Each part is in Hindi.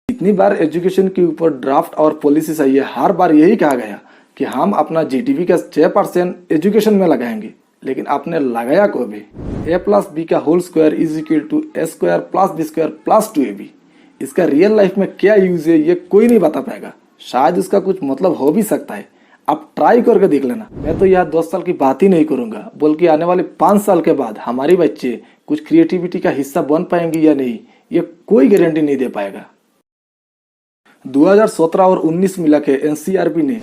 जितनी बार एजुकेशन के ऊपर ड्राफ्ट और पॉलिसीज आई है, हर बार यही कहा गया कि हम अपना जीडीपी का 6% एजुकेशन में लगाएंगे, लेकिन आपने लगाया को भी a+b का whole square is equal to a² + b² + 2ab। इसका रियल लाइफ में क्या यूज है ये कोई नहीं बता पाएगा। शायद उसका कुछ मतलब हो भी सकता है, आप ट्राई करके देख लेना। मैं तो यहाँ 10 साल की बात ही नहीं करूंगा, बल्कि आने वाले 5 साल के बाद हमारे बच्चे कुछ क्रिएटिविटी का हिस्सा बन पाएंगे या नहीं, ये कोई गारंटी नहीं दे पाएगा। 2017 और 19 मिला के एनसीईआरटी ने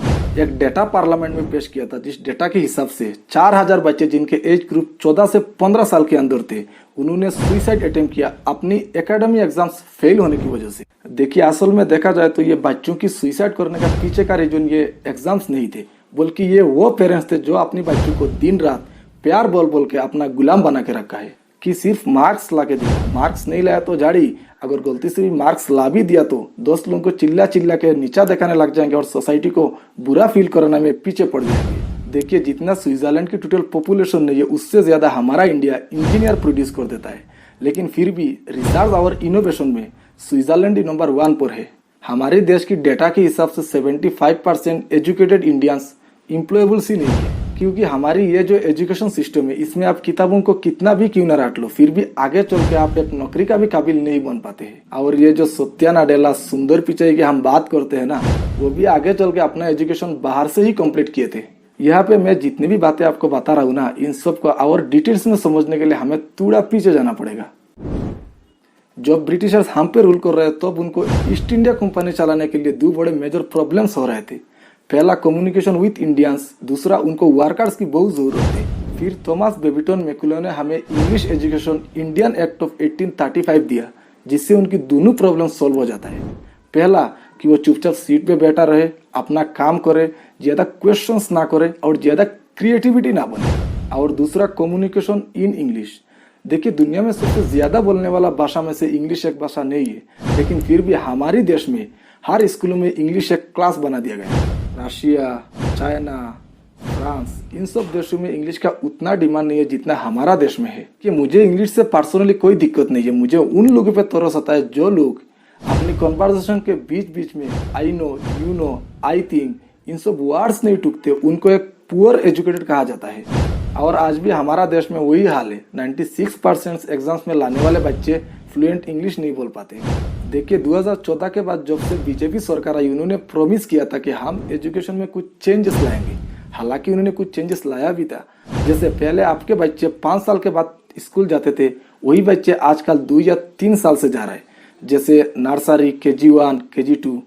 एक डेटा पार्लियामेंट में पेश किया था, जिस डेटा के हिसाब से 4000 बच्चे जिनके एज ग्रुप 14 से 15 साल के अंदर थे, उन्होंने सुसाइड अटेम्प्ट किया अपनी एकेडमिक एग्जाम्स फेल होने की वजह से। देखिए, असल में देखा जाए तो ये बच्चों की सुसाइड करने का पीछे का रीजन ये एग्जाम्स नहीं थे, बल्कि ये वो पेरेंट्स थे जो अपनी बच्चों को दिन रात प्यार बोल बोल के अपना गुलाम बना के रखा है कि सिर्फ मार्क्स ला के दिया, मार्क्स नहीं लाया तो झाड़ी, अगर गलती से भी मार्क्स ला भी दिया तो दोस्त लोगों को चिल्ला चिल्ला के नीचा दिखाने लग जाएंगे और सोसाइटी को बुरा फील कराने में पीछे पड़ जाएंगे। देखिए, जितना स्विट्जरलैंड की टोटल पॉपुलेशन नहीं है, उससे ज्यादा हमारा इंडिया इंजीनियर प्रोड्यूस कर देता है, लेकिन फिर भी रिसर्च और इनोवेशन में स्विट्जरलैंड ही नंबर 1 पर है। हमारे देश की डेटा के हिसाब से 75% एजुकेटेड इंडियंस एम्प्लॉयबल्स ही नहीं है, क्योंकि हमारी ये जो एजुकेशन सिस्टम है, इसमें आप किताबों को कितना भी क्यों ना रट लो, फिर भी आगे चल के आप एक नौकरी का भी काबिल नहीं बन पाते हैं। और ये जो सत्या नाडेला, सुंदर पिचाई की हम बात करते हैं ना, वो भी आगे चल के अपना एजुकेशन बाहर से ही कंप्लीट किए थे। यहाँ पे मैं जितनी भी बातें आपको बता रहा हूँ ना, इन सब को और डिटेल्स में समझने के लिए हमें थोड़ा पीछे जाना पड़ेगा। जब ब्रिटिशर्स हम पे रूल कर रहे थे, तब उनको ईस्ट इंडिया कंपनी चलाने के लिए 2 बड़े मेजर प्रॉब्लम्स हो रहे थे। पहला, कम्युनिकेशन विथ इंडियंस, दूसरा उनको वर्कर्स की बहुत जरूरत है। फिर थॉमस बेबिटन मैकुले ने हमें English education Indian act of 1835 दिया, जिससे उनकी दोनों प्रॉब्लम सॉल्व हो जाता है। पहला कि वो चुपचाप सीट पे बैठा रहे, अपना काम करे, ज्यादा क्वेश्चंस ना करे और ज्यादा क्रिएटिविटी ना बने। और दूसरा, कम्युनिकेशन इन इंग्लिश। देखिए, दुनिया में सबसे ज्यादा बोलने वाला भाषा में से इंग्लिश एक भाषा नहीं है, लेकिन फिर भी हमारे देश में हर स्कूलों में इंग्लिश एक क्लास बना दिया गया है। रशिया, चाइना, फ्रांस, इन सब देशों में इंग्लिश का उतना डिमांड नहीं है जितना हमारा देश में है। कि मुझे इंग्लिश से पर्सनली कोई दिक्कत नहीं है, मुझे उन लोगों पे तरस आता है जो लोग अपनी कॉन्वर्सेशन के बीच बीच में I know, you know, I think, इन सब वर्ड्स नहीं टूटते, उनको एक पुअर एजुकेटेड कहा जाता है। और आज भी हमारा देश में वही हाल है। 96% एग्जाम्स में लाने वाले बच्चे फ्लुएंट इंग्लिश नहीं बोल पाते। देखिए, 2014 के बाद जब से बीजेपी सरकार आई, उन्होंने प्रॉमिस किया था कि हम एजुकेशन में कुछ चेंजेस लाएंगे। हालांकि उन्होंने कुछ चेंजेस लाया भी था। जैसे पहले आपके बच्चे 5 साल के बाद स्कूल जाते थे, वही बच्चे आजकल 2 या 3 साल से जा रहे हैं, जैसे नर्सरी, KG1, KG2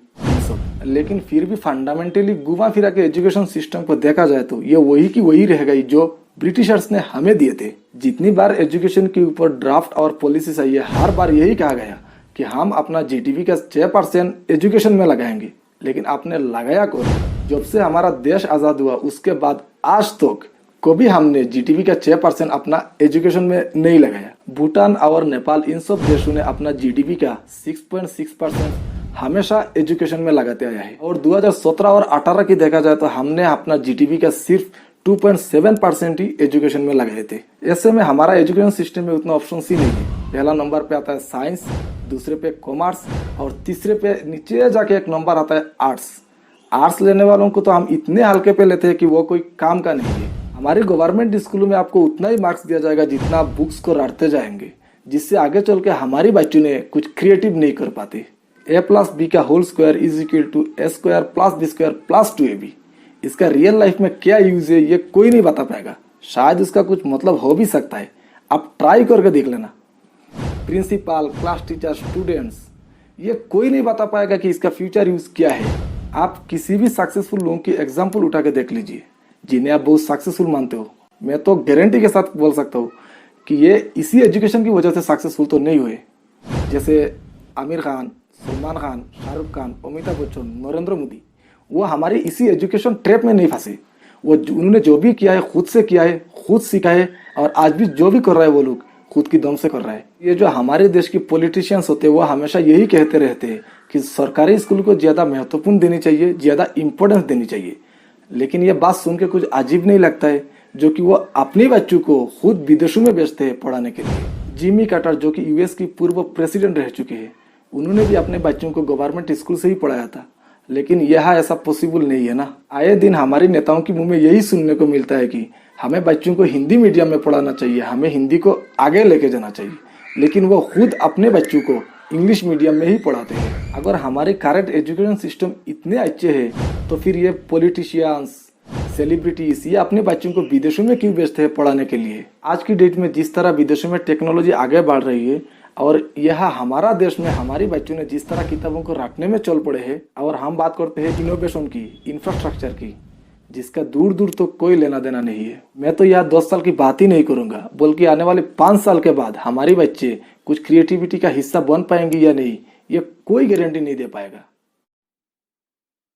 सब। लेकिन फिर भी फंडामेंटली घुमा फिरा के एजुकेशन सिस्टम को देखा जाए तो ये वही की वही रह गई जो ब्रिटिशर्स ने हमें दिए थे। जितनी बार एजुकेशन के ऊपर ड्राफ्ट और पॉलिसीज आई है, हर बार यही कहा गया कि हम अपना जीडीपी का 6% एजुकेशन में लगाएंगे, लेकिन आपने लगाया को। जब से हमारा देश आजाद हुआ उसके बाद आज तक कभी हमने जीडीपी का 6% अपना एजुकेशन में नहीं लगाया। भूटान और नेपाल, इन सब देशों ने अपना जीडीपी का 6.6% हमेशा एजुकेशन में लगाते आया है। और 2017 और 18 की देखा जाए तो हमने अपना जीडीपी का सिर्फ 2.7% ही एजुकेशन में लगाए थे। ऐसे में हमारा एजुकेशन सिस्टम में उतना ऑप्शन ही नहीं है। पहला नंबर पे आता है साइंस, दूसरे पे कॉमर्स और तीसरे पे नीचे जाके एक नंबर आता है आर्ट्स। आर्ट्स लेने वालों को तो हम इतने हल्के पे लेते हैं कि वो कोई काम का नहीं है। हमारे गवर्नमेंट स्कूलों में आपको उतना ही मार्क्स दिया जाएगा जितना आप बुक्स को रटते जाएंगे, जिससे आगे चल के हमारी बच्चों ने कुछ क्रिएटिव नहीं कर पाते। a+b का whole square is equal to a² + b² + 2ab। इसका रियल लाइफ में क्या यूज है ये कोई नहीं बता पाएगा। शायद उसका कुछ मतलब हो भी सकता है, आप ट्राई करके देख लेना। प्रिंसिपल, क्लास टीचर, स्टूडेंट्स, ये कोई नहीं बता पाएगा कि इसका फ्यूचर यूज क्या है। आप किसी भी सक्सेसफुल लोगों की एग्जाम्पल उठा के देख लीजिए जिन्हें आप बहुत सक्सेसफुल मानते हो। मैं तो गारंटी के साथ बोल सकता हूँ कि ये इसी एजुकेशन की वजह से सक्सेसफुल तो नहीं हुए। जैसे आमिर खान, सलमान खान, शाहरुख खान, अमिताभ बच्चन, नरेंद्र मोदी, वो हमारी इसी एजुकेशन ट्रैप में नहीं फंसे। वो उन्होंने जो भी किया है खुद से किया है, खुद सीखा है, और आज भी जो भी कर रहा है वो लोग खुद की दम से कर रहा है। ये जो हमारे देश की पॉलिटिशियंस होते हैं वो हमेशा यही कहते रहते हैं कि सरकारी स्कूल को ज्यादा महत्वपूर्ण देनी चाहिए, ज्यादा इंपॉर्टेंस देनी चाहिए। लेकिन ये बात सुन के कुछ अजीब नहीं लगता है, जो कि वो अपने बच्चों को खुद विदेशों में भेजते हैं पढ़ाने के लिए। जिमी कार्टर, जो कि यूएस की पूर्व प्रेसिडेंट रह चुके हैं, उन्होंने भी अपने बच्चों को गवर्नमेंट स्कूल से ही पढ़ाया था। लेकिन यह ऐसा पॉसिबल नहीं है ना। आए दिन हमारे नेताओं के मुंह में यही सुनने को मिलता है कि हमें बच्चों को हिंदी मीडियम में पढ़ाना चाहिए, हमें हिंदी को आगे लेके जाना चाहिए, लेकिन वो खुद अपने बच्चों को इंग्लिश मीडियम में ही पढ़ाते हैं। अगर हमारे करंट एजुकेशन सिस्टम इतने अच्छे हैं तो फिर ये पॉलिटिशियंस, सेलिब्रिटीज ये अपने बच्चों को विदेशों में क्यों भेजते हैं पढ़ाने के लिए। आज की डेट में जिस तरह विदेशों में टेक्नोलॉजी आगे बढ़ रही है और यह हमारा देश में हमारे बच्चों ने जिस तरह किताबों को रखने में चल पड़े हैं, और हम बात करते हैं इनोवेशन की, इंफ्रास्ट्रक्चर की, जिसका दूर दूर तो कोई लेना देना नहीं है। मैं तो यह 10 साल की बात ही नहीं करूंगा, बल्कि आने वाले 5 साल के बाद हमारे बच्चे कुछ क्रिएटिविटी का हिस्सा बन पाएंगे या नहीं, ये कोई गारंटी नहीं दे पाएगा।